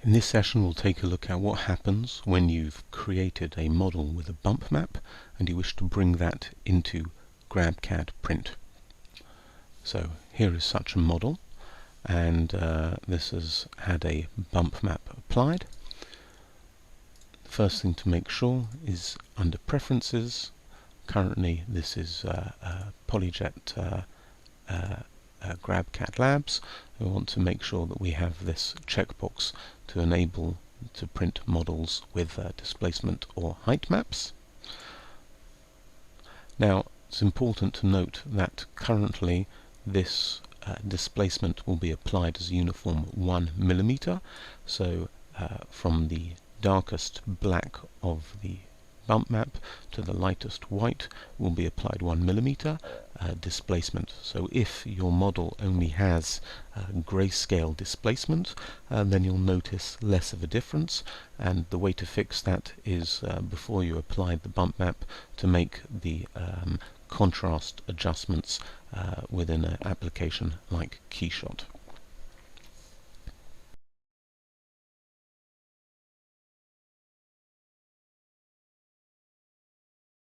In this session we'll take a look at what happens when you've created a model with a bump map and you wish to bring that into GrabCAD Print. So here is such a model, and this has had a bump map applied. The first thing to make sure is under Preferences. Currently this is PolyJet GrabCAD Labs. We want to make sure that we have this checkbox to enable to print models with displacement or height maps. Now it's important to note that currently this displacement will be applied as uniform 1 mm, so from the darkest black of the bump map to the lightest white will be applied 1 mm displacement. So if your model only has grayscale displacement, then you'll notice less of a difference, and the way to fix that is before you apply the bump map to make the contrast adjustments within an application like KeyShot.